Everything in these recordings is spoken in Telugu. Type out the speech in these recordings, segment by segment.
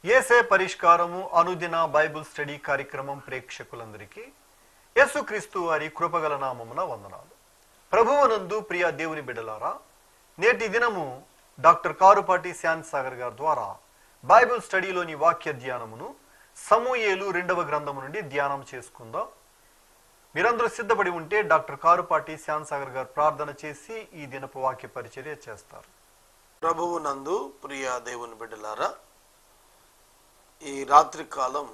యేసే పరిష్కారము అనుదిన బైబిల్ స్టడీ కార్యక్రమం ప్రేక్షకులందరికీ యేసుక్రీస్తు వారి కృపగల నామమున వందనాలు. ప్రభువునందు ప్రియ దేవుని బిడ్డలారా, నేటి దినము డాక్టర్ కారుపాటి శాంత్ సాగర్ గారి ద్వారా బైబిల్ స్టడీలోని వాక్య ధ్యానమును సమూయేలు 2వ గ్రంథము నుండి ధ్యానం చేసుకుందాం. మీరందరూ సిద్ధపడి ఉంటే డాక్టర్ కారుపాటి శాంత్ సాగర్ గారు ప్రార్థన చేసి ఈ దినపు వాక్య పరిచర్య చేస్తారు. ప్రభువునందు ప్రియ దేవుని బిడ్డలారా, ఈ రాత్రి కాలం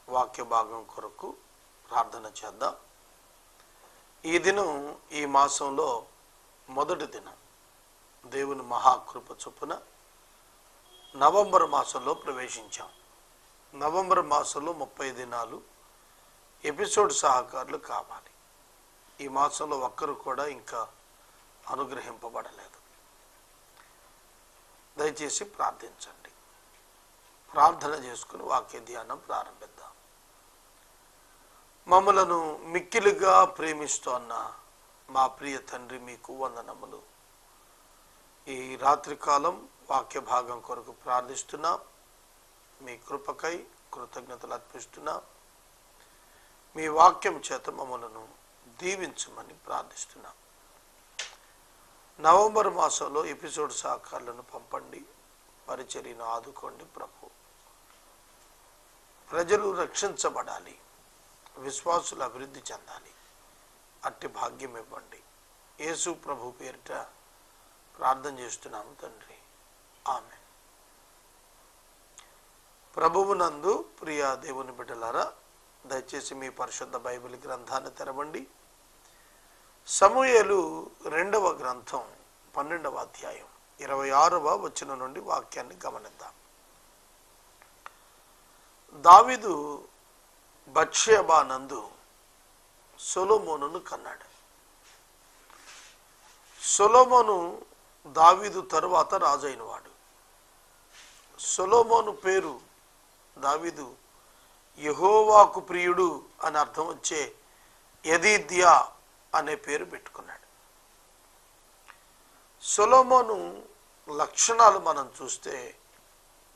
వాక్య భాగం కొరకు ప్రార్థన చేద్దాం. ఈ దినం ఈ మాసంలో మొదటి దినం. దేవుని మహాకృప చొప్పున నవంబర్ మాసంలో ప్రవేశించాం. నవంబర్ మాసంలో 30 దినాలు ఎపిసోడ్ సహకారులు కావాలి. ఈ మాసంలో ఒక్కరు కూడా ఇంకా అనుగ్రహింపబడలేదు. దయచేసి ప్రార్థించండి. ప్రార్థన చేసుకుని వాక్య ధ్యానం ప్రారంభిద్దాం. మమ్మలను మిక్కిలిగా ప్రేమిస్తోన్న మా ప్రియ తండ్రి, మీకు వందనములు. ఈ రాత్రికాలం వాక్య భాగం కొరకు ప్రార్థిస్తున్నాం. మీ కృపకై కృతజ్ఞతలు అర్పిస్తున్నాం. మీ వాక్యం చేత మమ్మలను దీవించమని ప్రార్థిస్తున్నాం. నవంబర్ మాసంలో ఎపిసోడ్ సహకారులను పంపండి. పరిచర్యను ఆదుకోండి ప్రభు. ప్రజలు రక్షించబడాలి, విశ్వాసులు అభివృద్ధి చెందాలి. అట్టి భాగ్యం ఇవ్వండి. యేసు ప్రభు పేరిట ప్రార్థన చేస్తున్నాము తండ్రి, ఆమేన్. ప్రభువునందు ప్రియ దేవుని బిడ్డలారా, దయచేసి మీ పరిశుద్ధ బైబిల్ గ్రంథాన్ని తెరవండి. సమూయేలు 2వ గ్రంథం 12వ అధ్యాయం 26వ వచనం నుండి వాక్యాన్ని గమనిద్దాం. దావీదు బత్షెబా నందు సొలొమోనును కన్నాడు. సొలొమోను దావీదు తరువాత రాజు అయినవాడు. సొలొమోను పేరు దావీదు యెహోవాకు ప్రియుడు అని అర్థం వచ్చే యెదీద్యా అనే పేరు పెట్టుకున్నాడు. సొలొమోను లక్షణాలు మనం చూస్తే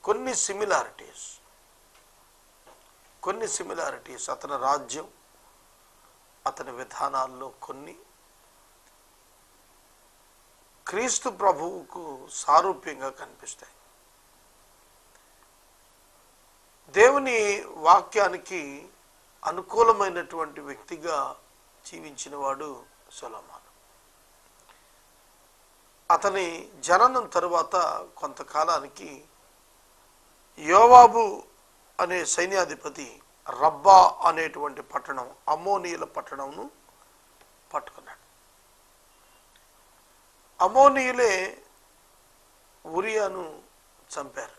కొన్ని సిమిలారిటీస్ అతని రాజ్యం, అతని విధానాల్లో కొన్ని క్రీస్తు ప్రభువుకు సారూప్యంగా కనిపిస్తాయి. దేవుని వాక్యానికి అనుకూలమైనటువంటి వ్యక్తిగా జీవించిన వాడు సొలొమోను. అతని జననం తరువాత కొంతకాలానికి యోవాబు అనే సైన్యాధిపతి రబ్బా అనేటువంటి పట్టణం, అమ్మోనీయుల పట్టణంను పట్టుకున్నాడు. అమ్మోనీయులే ఉరియాను చంపారు.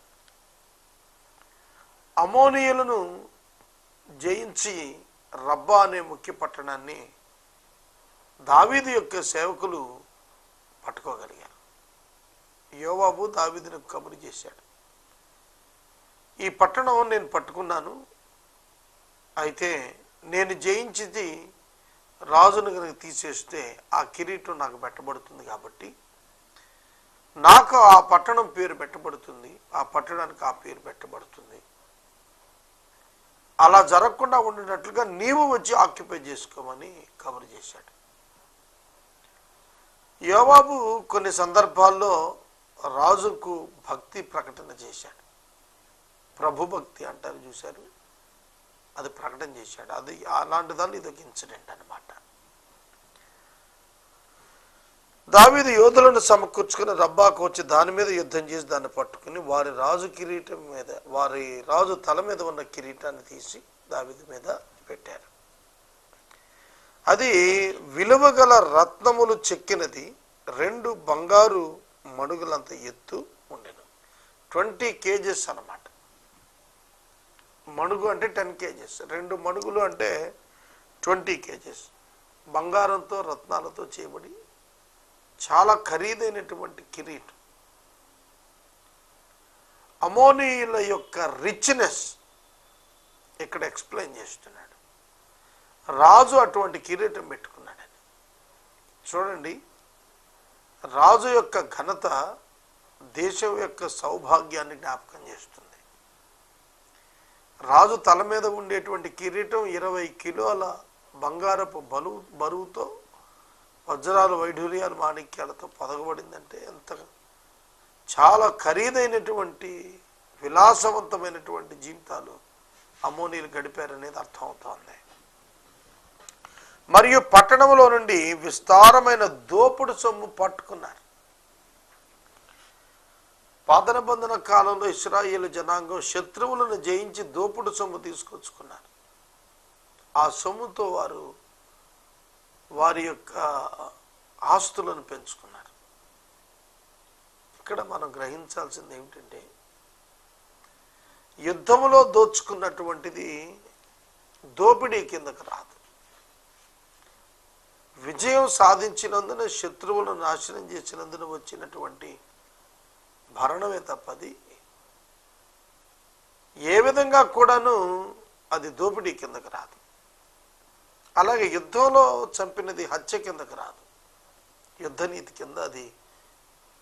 అమ్మోనీయులను జయించి రబ్బా అనే ముఖ్య పట్టణాన్ని దావీదు యొక్క సేవకులు పట్టుకోగలిగారు. యోవాబు దావీదును కబురు చేశాడు, ఈ పట్టణం నేను పట్టుకున్నాను, అయితే నేను జయించింది రాజును కనుక తీసేస్తే ఆ కిరీటం నాకు పెట్టబడుతుంది, కాబట్టి నాకు ఆ పట్టణం పేరు పెట్టబడుతుంది, ఆ పట్టణానికి ఆ పేరు పెట్టబడుతుంది. అలా జరగకుండా ఉండినట్లుగా నీవు వచ్చి ఆక్యుపై చేసుకోమని కబురు చేశాడు. యోవాబు కొన్ని సందర్భాల్లో రాజుకు భక్తి ప్రకటన చేశాడు. ప్రభు భక్తి అంటారు చూశారు, అది ప్రకటన చేశాడు. అది అలాంటి దాన్ని ఇదొక ఇన్సిడెంట్ అనమాట. దావీదు యోధులను సమకూర్చుకుని రబ్బాకు వచ్చి దాని మీద యుద్ధం చేసి దాన్ని పట్టుకుని వారి రాజు తల మీద ఉన్న కిరీటాన్ని తీసి దావీదు మీద పెట్టారు. అది విలువగల రత్నములు చెక్కినది, 2 బంగారు మణుగులంత ఎత్తు ఉండెను. 20 kgs అన్నమాట. మణుగు అంటే 10 kgs, 2 మణుగులు అంటే 20 kgs. బంగారంతో రత్నాలతో చేయబడి చాలా ఖరీదైనటువంటి కిరీటం. అమోనీయుల యొక్క రిచ్నెస్ ఇక్కడ ఎక్స్ప్లెయిన్ చేస్తున్నాడు. రాజు అటువంటి కిరీటం పెట్టుకున్నాడని చూడండి. రాజు యొక్క ఘనత దేశం యొక్క సౌభాగ్యాన్ని జ్ఞాపకం చేస్తుంది. రాజు తల మీద ఉండేటువంటి కిరీటం 20 కిలోల బంగారపు బరువుతో వజ్రాలు వైఢూర్యాలు మాణిక్యాలతో పొదగబడిందంటే ఎంత చాలా ఖరీదైనటువంటి విలాసవంతమైనటువంటి జీవితాలు అమ్మోనీయులు గడిపారనేది అర్థమవుతోంది. మరియు పట్టణంలో నుండి విస్తారమైన దోపుడు సొమ్ము పట్టుకున్నారు. పాత నిబంధన కాలంలో ఇశ్రాయేలు జనాంగం శత్రువులను జయించి దోపుడు సొమ్ము తీసుకొచ్చుకున్నారు. ఆ సొమ్ముతో వారి యొక్క ఆస్తులను పెంచుకున్నారు. ఇక్కడ మనం గ్రహించాల్సింది ఏమిటంటే, యుద్ధములో దోచుకున్నటువంటిది దోపిడీ కిందకు రాదు. విజయం సాధించినందున, శత్రువులను నాశనం చేసినందున వచ్చినటువంటి భరణమే తప్పది ఏ విధంగా కూడాను అది దోపిడీ కిందకు రాదు. అలాగే యుద్ధంలో చంపినది హత్య కిందకు రాదు. యుద్ధనీతి కింద అది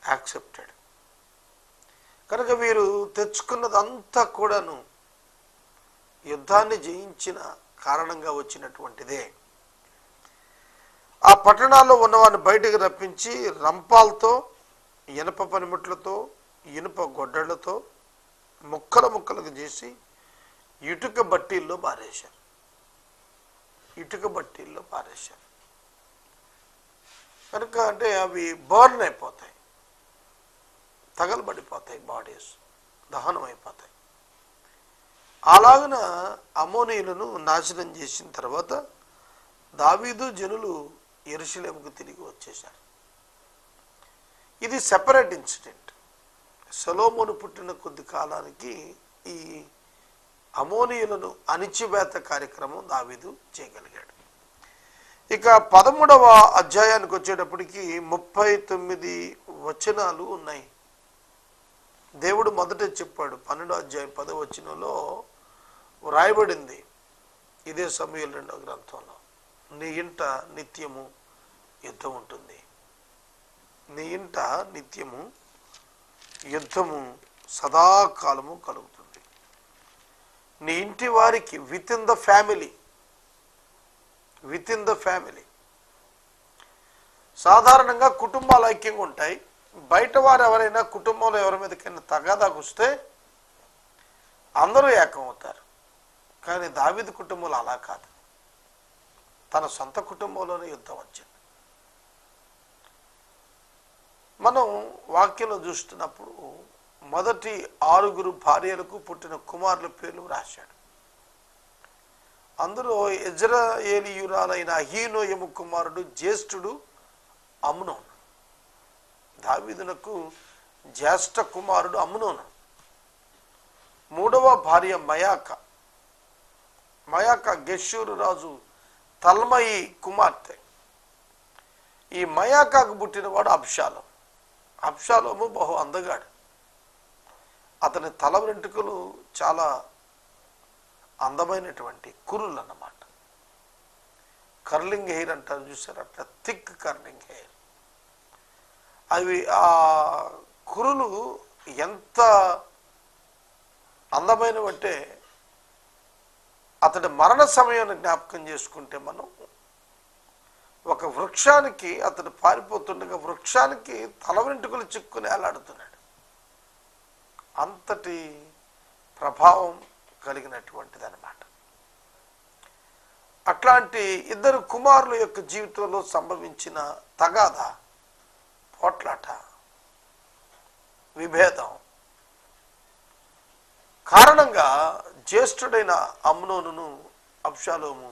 యాక్సెప్టెడ్. కనుక వీరు తెచ్చుకున్నదంతా కూడాను యుద్ధాన్ని జయించిన కారణంగా వచ్చినటువంటిదే. ఆ పట్టణాల్లో ఉన్నవారిని బయటకు రప్పించి రంపాలతో, ఇనప పనిముట్లతో, ఇనుప గొడ్డళ్లతో ముక్కలు ముక్కలుగా చేసి ఇటుక బట్టీల్లో పారేశారు. కనుక అంటే అవి బర్న్ అయిపోతాయి, తగలబడిపోతాయి, బాడీస్ దహనం అయిపోతాయి. అలాగన అమ్మోనీయులను నాశనం చేసిన తర్వాత దావీదు జనులు యెరూషలేముకు తిరిగి వచ్చేశారు. ఇది సెపరేట్ ఇన్సిడెంట్. సొలొమోను పుట్టిన కొద్ది కాలానికి ఈ అమోనీయులను అణిచివేత కార్యక్రమం దావీదు చేయగలిగాడు. ఇక 13వ అధ్యాయానికి వచ్చేటప్పటికి 39 వచనాలు ఉన్నాయి. దేవుడు మొదట చెప్పాడు, 12వ అధ్యాయం 10వ వచనంలో వ్రాయబడింది, ఇదే సమూయేలు 2వ గ్రంథంలో, నీ ఇంట నిత్యము యుద్ధం ఉంటుంది. నీ ఇంట నిత్యము యుద్ధము సదాకాలము కలుగుతుంది. నీ ఇంటి వారికి విత్ ఇన్ ద ఫ్యామిలీ. సాధారణంగా కుటుంబాలు ఐక్యంగా ఉంటాయి. బయట వారు ఎవరైనా కుటుంబంలో ఎవరి మీదకైనా తగాదాకు వస్తే అందరూ ఏకమవుతారు. కానీ దావీదు కుటుంబంలో అలా కాదు. తన సొంత కుటుంబంలోనే యుద్ధం వచ్చింది. మనం వాక్యంలో చూస్తున్నప్పుడు మొదటి 6 భార్యలకు పుట్టిన కుమారుల పేర్లు రాశాడు. అందులో యెజ్రెయేలీయురాలైన అహీనోయము కుమారుడు జ్యేష్ఠుడు అమ్నోను. దావీదునకు జ్యేష్ఠ కుమారుడు అమ్నోను. 3వ భార్య మయాక గెషూరు రాజు తల్మయి కుమార్తె. ఈ మయాకాకు పుట్టినవాడు అబ్షాలోము బహు అందగాడు. అతని తల వెంట్రుకలు చాలా అందమైనటువంటి కురులు అన్నమాట. కర్లింగ్ హెయిర్ అంటారు చూసారు, అట్లా థిక్ కర్లింగ్ హెయిర్. అవి ఆ కురులు ఎంత అందమైనవంటే అతడి మరణ సమయాన్ని జ్ఞాపకం చేసుకుంటే మనం ఒక వృక్షానికి అతడు పారిపోతుండగా వృక్షానికి తల వెంట్రుకలు చిక్కుని ఏలాడుతున్నాడు. అంతటి ప్రభావం కలిగినటువంటిది అన్నమాట. అట్లాంటి 2 కుమారుల యొక్క జీవితంలో సంభవించిన తగాద, పోట్లాట, విభేదం కారణంగా జ్యేష్ఠుడైన అమ్నోనును అబ్షాలోము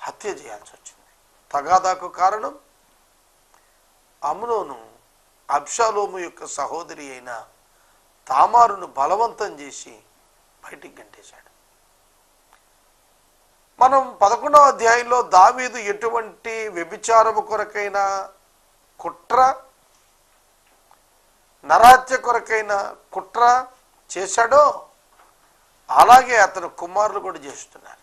హత్య చేయాల్సి వచ్చింది. తగాదాకు కారణం అమ్నోను అబ్షాలోము యొక్క సహోదరి అయిన తామారును బలవంతం చేసి బయటికి గంటేశాడు. మనం 11వ అధ్యాయంలో దావీదు ఎటువంటి వ్యభిచారము కొరకైన కుట్ర, నరహత్య కొరకైన కుట్ర చేశాడో అలాగే అతని కుమారులు కూడా చేస్తున్నారు.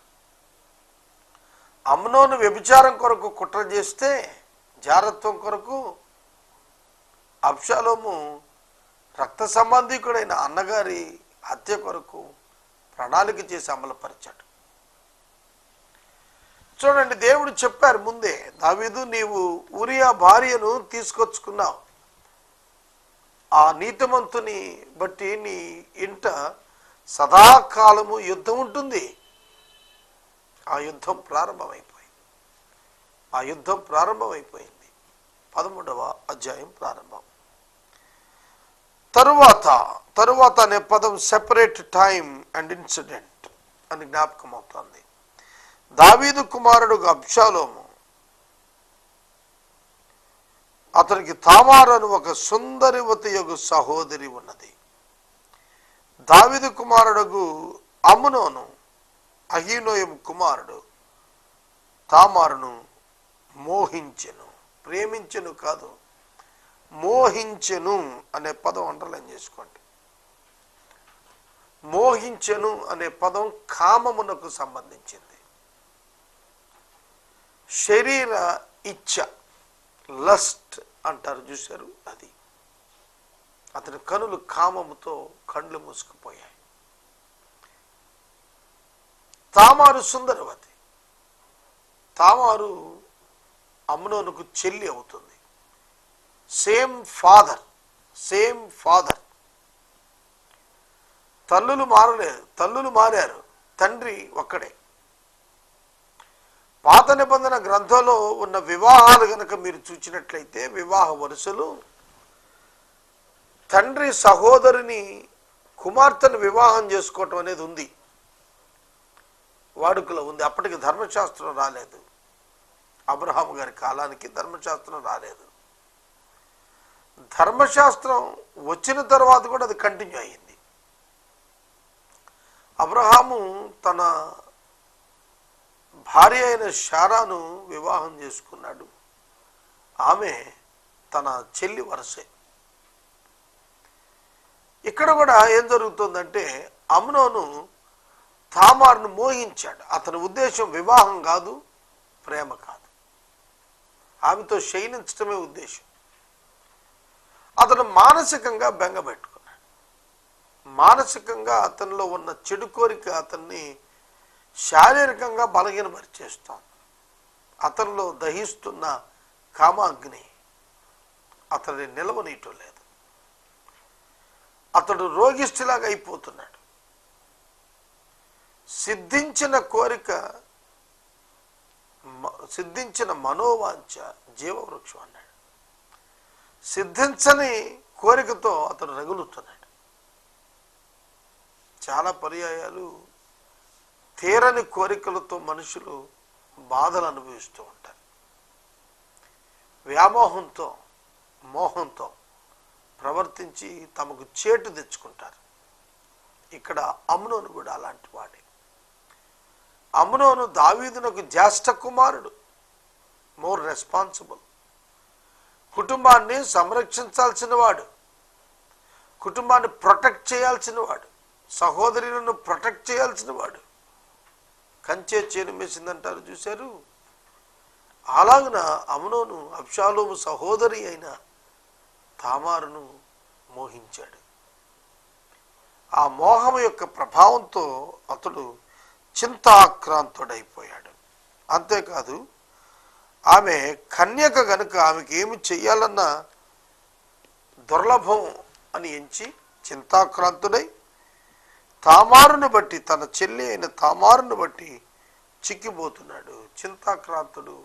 అమ్నోను వ్యభిచారం కొరకు కుట్ర చేస్తే, జారత్వం కొరకు, అబ్షాలోము రక్త సంబంధికుడైన అన్నగారి హత్య కొరకు ప్రణాళిక చేసి అమలుపరిచాడు. చూడండి, దేవుడు చెప్పారు ముందే, దావీదు నీవు ఊరియా భార్యను తీసుకొచ్చుకున్నావు, ఆ నీతిమంతుని బట్టి నీ ఇంట సదాకాలము యుద్ధం ఉంటుంది. ఆ యుద్ధం ప్రారంభమైపోయింది. 13వ అధ్యాయం ప్రారంభం. తరువాత అనే పదం సెపరేట్ టైం అండ్ ఇన్సిడెంట్ అని జ్ఞాపకం అవుతుంది. దావీదు కుమారుడు అబ్షాలోము, అతనికి తామారు అని ఒక సుందరివతి యొక్క సహోదరి ఉన్నది. దావీదు కుమారుడు అమ్నోను అహీనోయము కుమారుడు తామారును మోహించెను. ప్రేమించెను కాదు, మోహించెను అనే పదం అండర్లైన్ చేసుకోండి. మోహించెను అనే పదం కామమునకు సంబంధించింది. శరీర ఇచ్ఛ, లస్ట్ అంటారు చూశారు, అది. అతని కనులు కామముతో కండ్లు మూసుకుపోయాయి. తామారు సుందరవతి. తామారు అమ్నోనుకు చెల్లి అవుతుంది. Same father. తల్లులు మారారు, తండ్రి ఒక్కడే. పాత నిబంధన గ్రంథంలో ఉన్న వివాహాలు గనక మీరు చూసినట్లయితే, వివాహ వరుసలు తండ్రి సహోదరుని కుమార్తెను వివాహం చేసుకోవటం అనేది ఉంది, వాడుకలో ఉంది. అప్పటికి ధర్మశాస్త్రం రాలేదు. అబ్రహాము గారి కాలానికి ధర్మశాస్త్రం రాలేదు. ధర్మశాస్త్రం వచ్చిన తర్వాత కూడా అది కంటిన్యూ అయ్యింది. అబ్రహాము తన భార్య అయిన శారాను వివాహం చేసుకున్నాడు. ఆమె తన చెల్లి వరసే. ఇక్కడ కూడా ఏం జరుగుతుందంటే, అమ్నోను తామారును మోహించాడు. అతని ఉద్దేశం వివాహం కాదు, ప్రేమ కాదు, ఆమెతో శయనించడమే ఉద్దేశం. అతను మానసికంగా బెంగపెట్టుకున్నాడు. మానసికంగా అతనిలో ఉన్న చెడు కోరిక అతన్ని శారీరకంగా బలహీనపరిచేస్తోంది. అతనిలో దహిస్తున్న కామాగ్ని అతన్ని నిలవనీయటం లేదు. అతడు రోగిష్ఠిలాగా అయిపోతున్నాడు. సిద్ధించిన మనోవాంఛ జీవవృక్షం అన్నాడు. సిద్ధించని కోరికతో అతను రగులుతున్నాడు. చాలా పర్యాయాలు తీరని కోరికలతో మనుషులు బాధలు అనుభవిస్తూ ఉంటారు. వ్యామోహంతో, మోహంతో ప్రవర్తించి తమకు చేటు తెచ్చుకుంటారు. ఇక్కడ అమ్నోను కూడా అలాంటి వాడే. అమ్నోను దావీదునకు జ్యేష్ఠ కుమారుడు, మోర్ రెస్పాన్సిబుల్. కుటుంబాన్ని సంరక్షించాల్సిన వాడు, కుటుంబాన్ని ప్రొటెక్ట్ చేయాల్సిన వాడు, సహోదరులను ప్రొటెక్ట్ చేయాల్సిన వాడు. కంచే చేను మేసిందంటారు చూశారు. అలాగున అమ్నోను అబ్షాలోము సహోదరి అయిన తామారును మోహించాడు. ఆ మోహం యొక్క ప్రభావంతో అతడు చింతాక్రాంతుడైపోయాడు. అంతేకాదు, ఆమె కన్యక గనుక ఆమెకి ఏమి చెయ్యాలన్న దుర్లభం అని ఎంచి చింతాక్రాంతుడై తామారును బట్టి, తన చెల్లి అయిన తామారును బట్టి చిక్కిపోతున్నాడు. చింతాక్రాంతుడు,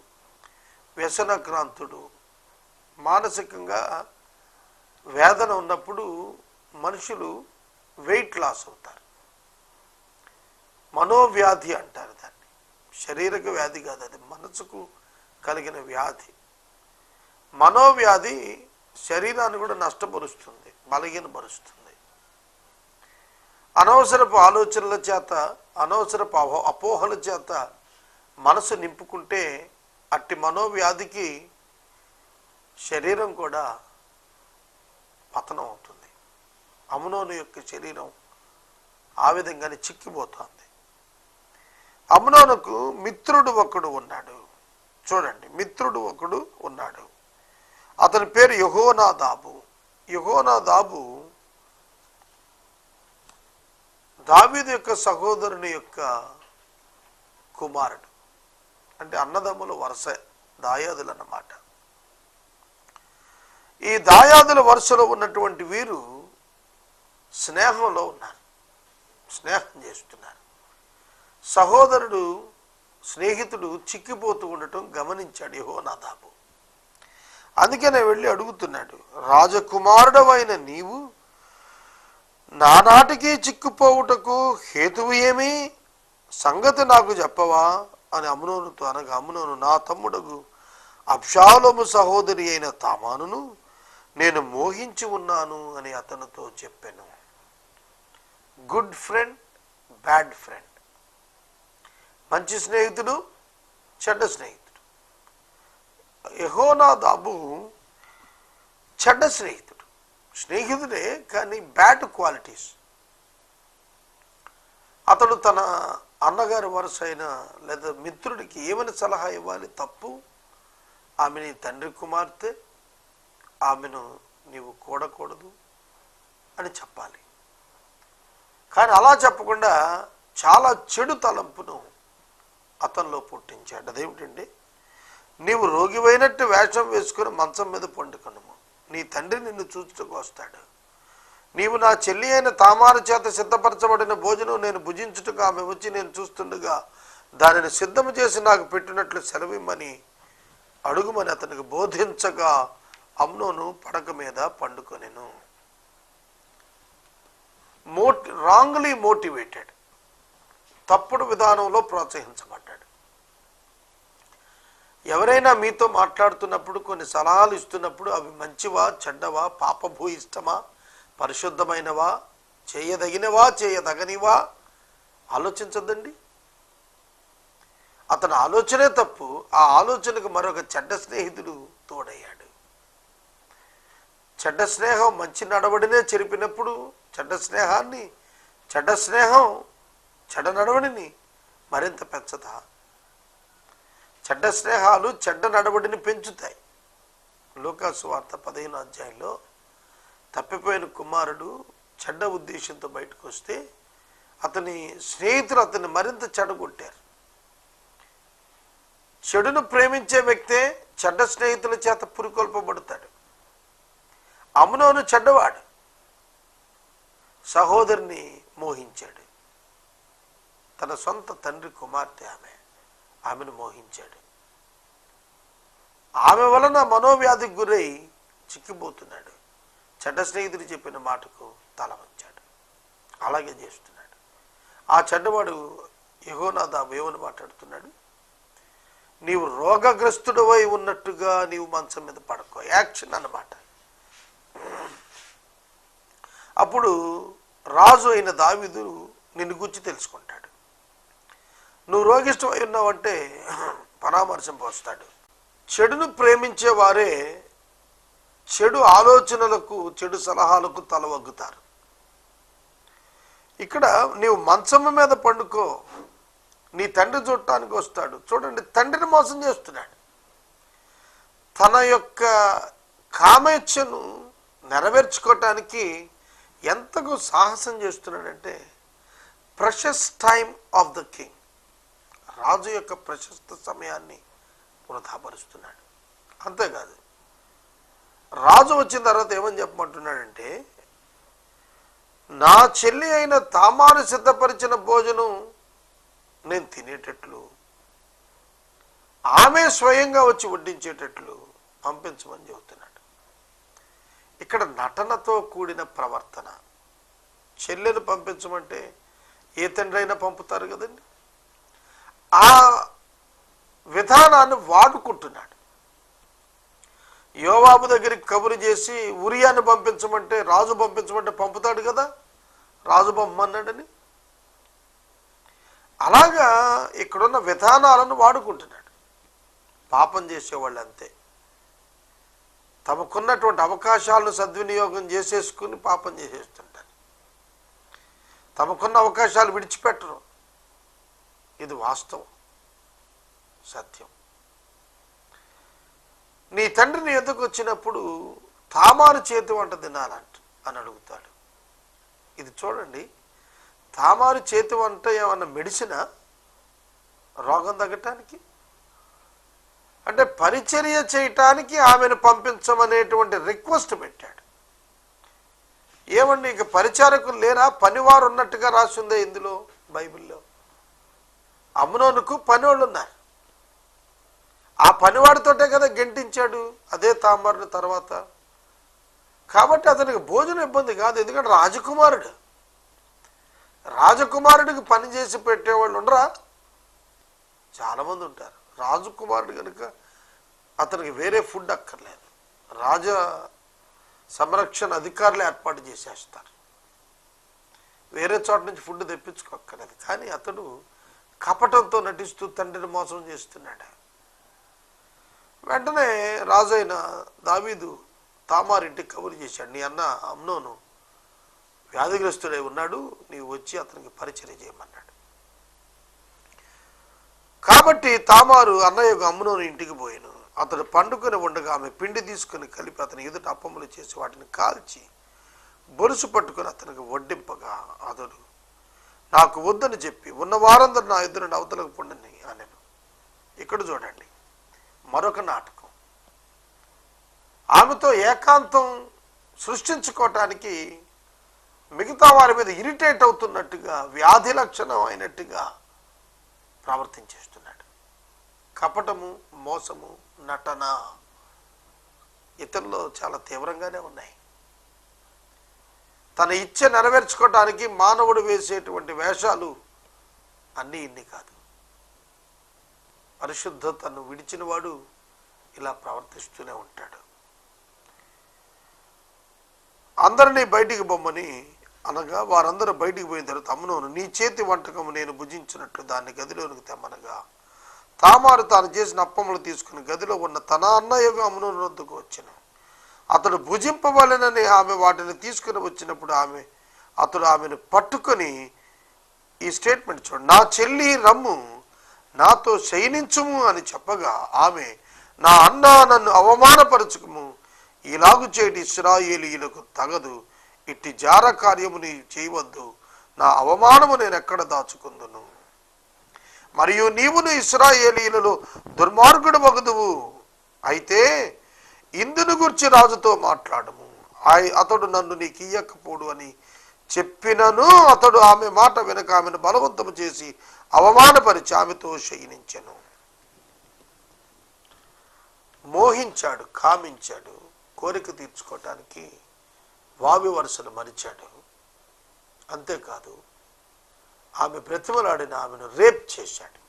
వ్యసనక్రాంతుడు. మానసికంగా వేదన ఉన్నప్పుడు మనుషులు వెయిట్ లాస్ అవుతారు. మనోవ్యాధి అంటారు దాన్ని. శారీరక వ్యాధి కాదు, అది మనసుకు కలిగిన వ్యాధి. మనోవ్యాధి శరీరాన్ని కూడా నష్టపరుస్తుంది, బలహీనపరుస్తుంది. అనవసరపు ఆలోచనల చేత, అనవసరపు అపోహల చేత మనసు నింపుకుంటే అట్టి మనోవ్యాధికి శరీరం కూడా పతనం అవుతుంది. అమ్నోను యొక్క శరీరం ఆ విధంగానే చిక్కిపోతుంది. అమ్నోనుకు మిత్రుడు ఒకడు ఉన్నాడు. చూడండి, మిత్రుడు ఒకడు ఉన్నాడు. అతని పేరు యెహోనాదాబు. యెహోనాదాబు దావీదు యొక్క సహోదరుని యొక్క కుమారుడు, అంటే అన్నదమ్ముల వరుస దాయాదులు అన్నమాట. ఈ దాయాదుల వరుసలో ఉన్నటువంటి వీరు స్నేహంలో ఉన్నారు, స్నేహం చేస్తున్నారు. సహోదరుడు స్నేహితుడు చిక్కిపోతూ ఉండటం గమనించాడు యెహోనాదాబు. అందుకనే వెళ్ళి అడుగుతున్నాడు, రాజకుమారుడవైన నీవు నానాటికి చిక్కుపోవుటకు హేతువు ఏమి? సంగతి నాకు చెప్పవా అని అమ్నోనుతో అనగా, అమ్నోను, నా తమ్ముడగు అబ్షాలోము సహోదరి అయిన తామానును నేను మోహించి ఉన్నాను అని అతనితో చెప్పాను. Good friend, bad friend. మంచి స్నేహితుడు, చెడ్డ స్నేహితుడు. యెహోనాదాబు చెడ్డ స్నేహితుడు, స్నేహితుడే కానీ బ్యాడ్ క్వాలిటీస్. అతడు తన అన్నగారి వరుస అయిన లేదా మిత్రుడికి ఏమని సలహా ఇవ్వాలి? తప్పు, ఆమె నీ తండ్రి కుమార్తె, ఆమెను నీవు కూడకూడదు అని చెప్పాలి. కానీ అలా చెప్పకుండా చాలా చెడు తలంపును అతనిలో పుట్టించాడు. అదేమిటండి, నీవు రోగివైనట్టు వేషం వేసుకుని మంచం మీద పండుకొనుము, నీ తండ్రి నిన్ను చూచుటకు వస్తాడు. నీవు నా చెల్లి అయిన తామారు చేత సిద్ధపరచబడిన భోజనం నేను భుజించుటకు ఆమె వచ్చి నేను చూస్తుండగా దానిని సిద్ధము చేసి నాకు పెట్టినట్లు సెలవిమ్మని అడుగుమని అతనికి బోధించగా అమ్నోను పడక మీద పండుకొనెను. రాంగ్లీ మోటివేటెడ్, తప్పుడు విధానంలో ప్రోత్సహించబడ్డాడు. ఎవరైనా మీతో మాట్లాడుతున్నప్పుడు కొన్ని సలహాలు ఇస్తున్నప్పుడు అవి మంచివా, చెడ్డవా, పాపభూయిష్టమా, పరిశుద్ధమైనవా, చేయదగినవా, చేయదగనివా ఆలోచించద్దండి. అతని ఆలోచనే తప్పు. ఆ ఆలోచనకు మరొక చెడ్డ స్నేహితుడు తోడయ్యాడు. చెడ్డ స్నేహం మంచి నడవడినే చెరిపినప్పుడు చెడ్డ స్నేహం చెడ్డ నడవడిని మరింత పెంచదా? చెడ్డ స్నేహాలు చెడ్డ నడవడిని పెంచుతాయి. లూకాసు వార్త 15వ అధ్యాయంలో తప్పిపోయిన కుమారుడు చెడ్డ ఉద్దేశంతో బయటకు వస్తే అతని స్నేహితులు అతన్ని మరింత చెడగొట్టారు. చెడును ప్రేమించే వ్యక్తే చెడ్డ స్నేహితుల చేత పురికొల్పబడతాడు. అమ్నోను చెడ్డవాడు, సహోదరుని మోహించాడు. తన సొంత తండ్రి కుమార్తె ఆమెను మోహించాడు. ఆమె వలన మనోవ్యాధికి గురై చిక్కిపోతున్నాడు. చెడ్డ స్నేహితుడు చెప్పిన మాటకు తల వంచాడు. అలాగే చేస్తున్నాడు. ఆ చెడ్డవాడు యెహోనాదాబు ఏమని మాట్లాడుతున్నాడు? నీవు రోగగ్రస్తుడవై ఉన్నట్టుగా నీవు మంచం మీద పడుకో, యాక్షన్ అన్నమాట. అప్పుడు రాజు అయిన దావీదు నిన్ను గురించి తెలుసుకుంటాడు. నువ్వు రోగిష్టమై ఉన్నావంటే పరామర్శం పోస్తాడు. చెడును ప్రేమించే వారే చెడు ఆలోచనలకు, చెడు సలహాలకు తలవగ్గుతారు. ఇక్కడ నీవు మంచం మీద పండుకో, నీ తండ్రి చూడటానికి వస్తాడు. చూడండి, తండ్రిని మోసం చేస్తున్నాడు. తన యొక్క కామేచ్ఛను నెరవేర్చుకోవటానికి ఎంతకు సాహసం చేస్తున్నాడంటే, precious time of the king, రాజు యొక్క ప్రశస్త సమయాన్ని వృధాపరుస్తున్నాడు. అంతేకాదు, రాజు వచ్చిన తర్వాత ఏమని చెప్పమంటున్నాడంటే, నా చెల్లి అయిన తామారు సిద్ధపరిచిన భోజనం నేను తినేటట్లు, ఆమె స్వయంగా వచ్చి వడ్డించేటట్లు పంపించమని చెబుతున్నాడు. ఇక్కడ నటనతో కూడిన ప్రవర్తన. చెల్లెలు పంపించమంటే ఏ తండ్రి అయినా పంపుతారు కదండి. ఆ విధానాన్ని వాడుకుంటున్నాడు. యోవాబు దగ్గరికి కబురు చేసి ఉరియాని పంపించమంటే, రాజు పంపించమంటే పంపుతాడు కదా, రాజు పంపమన్నాడని. అలాగా ఇక్కడున్న విధానాలను వాడుకుంటున్నాడు. పాపం చేసేవాళ్ళు అంతే, తమకున్నటువంటి అవకాశాలను సద్వినియోగం చేసేసుకుని పాపం చేసేస్తుంటారు. తమకున్న అవకాశాలు విడిచిపెట్టరు. ఇది వాస్తవం, సత్యం. నీ తండ్రి నీ ఎదుకు వచ్చినప్పుడు తామారు చేతి వంట తినాలంట అని అడుగుతాడు. ఇది చూడండి, తామారు చేతి వంట ఏమన్నా మెడిసినా రోగం తగ్గటానికి? అంటే పరిచర్య చేయటానికి ఆమెను పంపించమనేటువంటి రిక్వెస్ట్ పెట్టాడు. ఏమండి ఇక పరిచారకులు లేరా? పనివారు ఉన్నట్టుగా రాసిందే ఇందులో బైబిల్లో. అమ్నోనుకు పనివాళ్ళు ఉన్నారు. ఆ పనివాడితోటే కదా గెంటించాడు అదే తామారుని తర్వాత. కాబట్టి అతనికి భోజనం ఇబ్బంది కాదు, ఎందుకంటే రాజకుమారుడికి పని చేసి పెట్టేవాళ్ళు ఉండరా? చాలామంది ఉంటారు. రాజకుమారుడు కనుక అతనికి వేరే ఫుడ్ అక్కర్లేదు, రాజ సంరక్షణ అధికారులు ఏర్పాటు చేసేస్తారు, వేరే చోట నుంచి ఫుడ్ తెప్పించుకోక్కర్లేదు. కానీ అతడు కపటంతో నటిస్తూ తండ్రిని మోసం చేస్తున్నాడు. వెంటనే రాజైన దావీదు తామారింటికి కబురు చేశాడు, నీ అన్న అమ్నోను వ్యాధిగ్రస్తుడై ఉన్నాడు, నీవు వచ్చి అతనికి పరిచర్య చేయమన్నాడు. కాబట్టి తామారు అన్నయ్యకు అమ్నోను ఇంటికి పోయాను. అతడు పండుకొని ఉండగా ఆమె పిండి తీసుకుని కలిపి అతని ఎదుట అప్పములు చేసి వాటిని కాల్చి బొరుసు పట్టుకుని అతనికి వడ్డింపగా అతడు నాకు వద్దని చెప్పి ఉన్న వారందరూ నా ఎదురు అవతలకు పొండని అనెను. ఇక్కడ చూడండి మరొక నాటకం. ఆమెతో ఏకాంతం సృష్టించుకోవటానికి మిగతా వారి మీద ఇరిటేట్ అవుతున్నట్టుగా, వ్యాధి లక్షణం అయినట్టుగా ప్రవర్తించేస్తున్నాడు. కపటము, మోసము, నటన ఇతరులో చాలా తీవ్రంగానే ఉన్నాయి. తన ఇచ్చ నెరవేర్చుకోవటానికి మానవుడు వేసేటువంటి వేషాలు అన్నీ ఇన్ని కాదు. పరిశుద్ధతను విడిచిన వాడు ఇలా ప్రవర్తిస్తూనే ఉంటాడు. అందరినీ బయటికి బొమ్మని అనగా వారందరూ బయటికి పోయిన తర్వాత అమ్నోను నీ చేతి వంటకము నేను భుజించినట్లు దాన్ని గదిలోనికి తెమ్మనగా తామారు తాను చేసిన అప్పములు తీసుకుని గదిలో ఉన్న తన అన్నయ్యకు అమ్నోను వద్దకు వచ్చెను. అతడు భుజింపవలెనని ఆమె వాటిని తీసుకుని వచ్చినప్పుడు అతడు ఆమెను పట్టుకొని ఈ స్టేట్మెంట్ చూడండి, నా చెల్లి రమ్ము నాతో శయనించుము అని చెప్పగా ఆమె నా అన్న నన్ను అవమానపరచుకుము, ఇలాగు చేయటి ఇశ్రాయేలీయులకు తగదు, ఇట్టి జార కార్యము నీ చేయవద్దు, నా అవమానము నేను ఎక్కడ దాచుకుందును, మరియు నీవును ఇశ్రాయేలీయులలో దుర్మార్గుడు వగదువు, అయితే ఇందును గురించి రాజుతో మాట్లాడము, అతడు నన్ను నీకు ఇయ్యకపోడు అని చెప్పినను అతడు ఆమె మాట వెనక ఆమెను బలవంతము చేసి అవమానపరిచి ఆమెతో శయనించెను. మోహించాడు, కామించాడు, కోరిక తీర్చుకోవటానికి వావి వరుసను మరిచాడు. అంతేకాదు ఆమె బ్రతిమలాడిన ఆమెను రేప్ చేశాడు.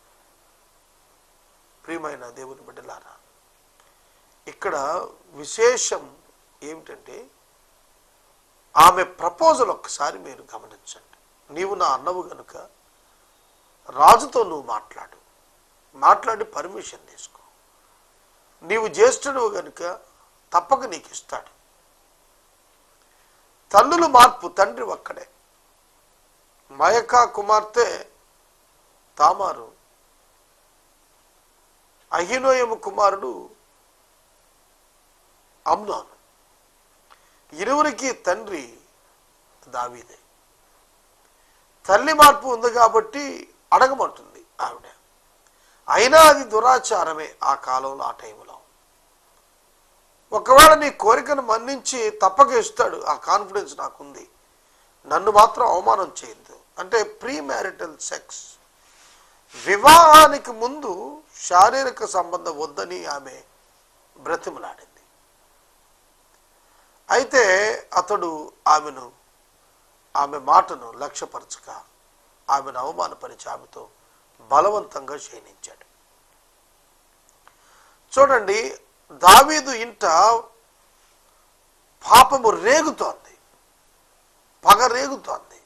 ప్రియమైన దేవుని బిడ్డలారా, ఇక్కడ విశేషం ఏమిటంటే ఆమె ప్రపోజల్ ఒక్కసారి మీరు గమనించండి. నీవు నా అన్నవు గనుక రాజుతో నువ్వు మాట్లాడి పర్మిషన్ తీసుకో, నీవు జ్యేష్ఠుడు గనుక తప్పక నీకు ఇస్తాడు. తల్లులు మార్పు, తండ్రి ఒక్కడే. మయకా కుమార్తె తామారు, అహినోయము కుమారుడు అమ్నోను, ఇరువురికి తండ్రి దావీదే. తల్లి మార్పు ఉంది కాబట్టి అడగమంటుంది ఆవిడ, అయినా అది దురాచారమే ఆ కాలంలో, ఆ టైంలో. ఒకవేళ నీ కోరికను మన్నించి తప్పక ఇస్తాడు, ఆ కాన్ఫిడెన్స్ నాకుంది, నన్ను మాత్రం అవమానం చేయొద్దు అంటే ప్రీ మ్యారిటల్ సెక్స్, వివాహానికి ముందు శారీరక సంబంధం వద్దని ఆమె బ్రతిమలాడింది. అయితే అతడు ఆమె మాటను లక్ష్యపరచక ఆమెను అవమానపరిచి ఆమెతో బలవంతంగా శయనించాడు. చూడండి, దావీదు ఇంట పాపము రేగుతోంది, పగ రేగుతోంది,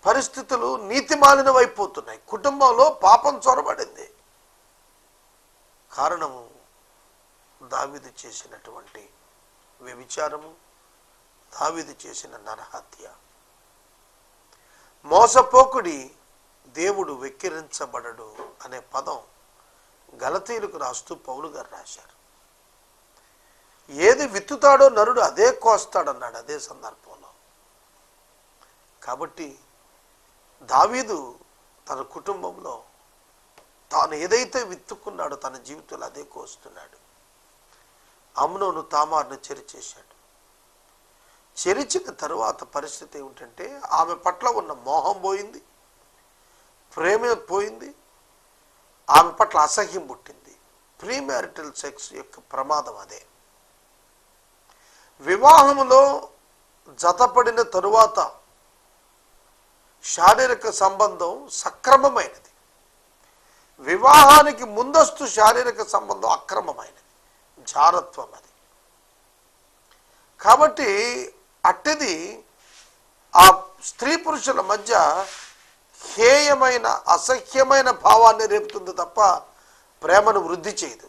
పరిస్థితులు నీతిమాలినమైపోతున్నాయి, కుటుంబంలో పాపం చొరబడింది. కారణము దావీదు చేసినటువంటి వ్యభిచారము, దావీదు చేసిన నరహత్య. మోసపోకుడి దేవుడు వెక్కిరించబడడు అనే పదం గలతీయులకు రాస్తూ పౌలు గారు రాశారు. ఏది విత్తుతాడో నరుడు అదే కోస్తాడన్నాడు అదే సందర్భంలో. కాబట్టి దావీదు తన కుటుంబంలో తాను ఏదైతే విత్తుకున్నాడో తన జీవితంలో అదే కోస్తున్నాడు. అమ్నోను తామారును చెరిచేశాడు. చెరిచిన తరువాత పరిస్థితి ఏమిటంటే ఆమె పట్ల ఉన్న మోహం పోయింది, ప్రేమ పోయింది, ఆమె పట్ల అసహ్యం పుట్టింది. ప్రీమ్యారిటల్ సెక్స్ యొక్క ప్రమాదం అదే. వివాహంలో జతపడిన తరువాత శారీరక సంబంధం సక్రమమైనది, వివాహానికి ముందస్తు శారీరక సంబంధం అక్రమమైనది, జారత్వం అది. కాబట్టి అట్టిది ఆ స్త్రీ పురుషుల మధ్య హేయమైన అసహ్యమైన భావాన్ని రేపుతుంది తప్ప ప్రేమను వృద్ధి చేయదు,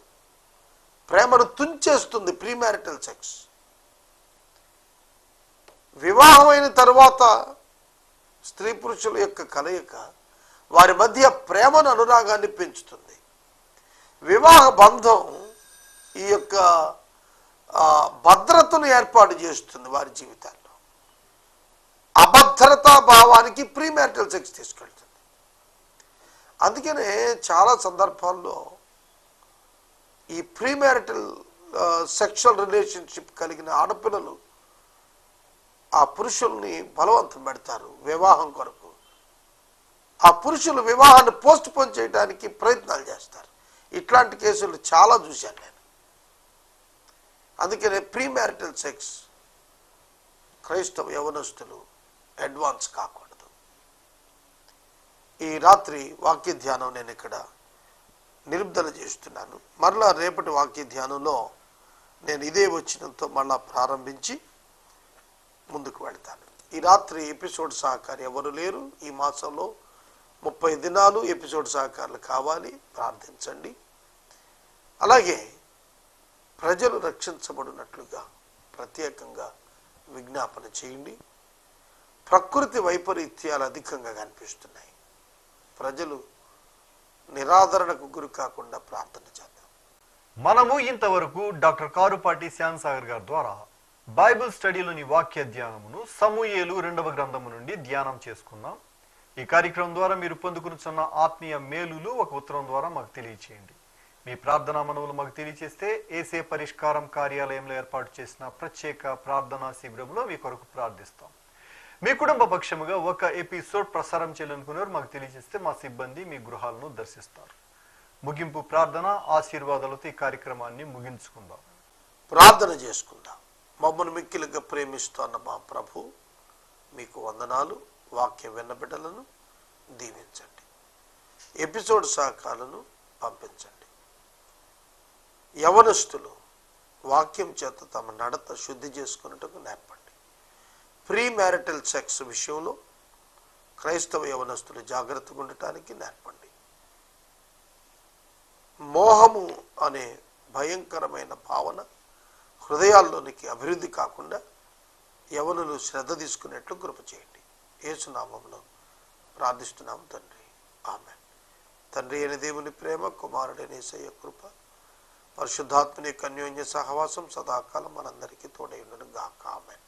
ప్రేమను తుంచేస్తుంది. ప్రీమ్యారిటల్ సెక్స్ వివాహమైన తరువాత స్త్రీ పురుషుల యొక్క కలయిక వారి మధ్య ప్రేమను అనురాగాన్ని పెంచుతుంది. వివాహ బంధం ఈ యొక్క భద్రతను ఏర్పాటు చేస్తుంది వారి జీవితాల్లో. అభద్రతా భావానికి ప్రీమ్యారిటల్ సెక్స్ తీసుకెళ్తుంది. అందుకనే చాలా సందర్భాల్లో ఈ ప్రీమ్యారిటల్ సెక్షువల్ రిలేషన్షిప్ కలిగిన ఆడపిల్లలు ఆ పురుషుల్ని బలవంతం పెడతారు వివాహం కొరకు. ఆ పురుషులు వివాహాన్ని పోస్ట్ పోన్ చేయడానికి ప్రయత్నాలు చేస్తారు. ఇట్లాంటి కేసులు చాలా చూశాను నేను. అందుకనే ప్రీమ్యారిటల్ సెక్స్ క్రైస్తవ యవనస్తులు అడ్వాన్స్ కాకూడదు. ఈ రాత్రి వాక్య ధ్యానం నేను ఇక్కడ నిలుపుదల చేస్తున్నాను. మరలా రేపటి వాక్య ధ్యానంలో నేను ఇదే వచనంతో మళ్ళా ప్రారంభించి ముందుకు వెళ్తాను. ఈ రాత్రి ఎపిసోడ్ సహకారి ఎవరు లేరు. ఈ మాసంలో 30 దినాలు ఎపిసోడ్ సహకారులు కావాలి, ప్రార్థించండి. అలాగే ప్రజలు రక్షించబడినట్లుగా ప్రత్యేకంగా విజ్ఞాపన చేయండి. ప్రకృతి వైపరీత్యాలు అధికంగా కనిపిస్తున్నాయి. ప్రజలు నిరాదరణకు గురి కాకుండా ప్రార్థన చేద్దాం. మనము ఇంతవరకు డాక్టర్ కారుపాటి శ్యామ్ సాగర్ గారి ద్వారా బైబిల్ స్టడీలోని వాక్య ధ్యానమును సమూయేలు 2వ గ్రంథము నుండి ధ్యానం చేసుకున్నాం. ఈ కార్యక్రమం ద్వారా మీరు పొందుకున్న ఆత్మీయ మేలులు ఒక ఉత్తరం ద్వారా మాకు తెలియచేయండి. మీ ప్రార్థనా మనవులు మాకు తెలియచేస్తే ఏసే పరిష్కారం కార్యాలయంలో ఏర్పాటు చేసిన ప్రత్యేక ప్రార్థనా శిబిరంలో మీ కొరకు ప్రార్థిస్తాం. మీ కుటుంబ పక్షముగా ఒక ఎపిసోడ్ ప్రసారం చేయాలనుకున్నారు మాకు తెలియజేస్తే మా సిబ్బంది మీ గృహాలను దర్శిస్తారు. ముగింపు ప్రార్థన ఆశీర్వాదాలతో ఈ కార్యక్రమాన్ని ముగించుకుందాం. ప్రార్థన చేసుకుందాం. మమ్మల్ని మిక్కిలిగా ప్రేమిస్తున్న మా ప్రభు, మీకు వందనాలు. వాక్య విన్నబిడ్డలను దీవించండి. ఎపిసోడ్ సహకారాలను పంపించండి. యవనస్తులు వాక్యం చేత తమ నడత శుద్ధి చేసుకున్నట్టుకు నేర్పండి. ప్రీ మ్యారిటల్ సెక్స్ విషయంలో క్రైస్తవ యవనస్తులు జాగ్రత్తగా ఉండటానికి నేర్పండి. మోహము అనే భయంకరమైన భావన హృదయాల్లోనికి అభివృద్ధి కాకుండా యవనులు శ్రద్ధ తీసుకునేట్లు కృప చేయండి. యేసు నామములో ప్రార్థిస్తున్నాము తండ్రి, ఆమేన్. తండ్రి అయిన దేవుని ప్రేమ, కుమారుడైన యేసయ్య కృప, పరిశుద్ధాత్మని యొక్క అన్యోన్య సహవాసం సదాకాలం మనందరికీ తోడై ఉండును గాక. ఆమేన్.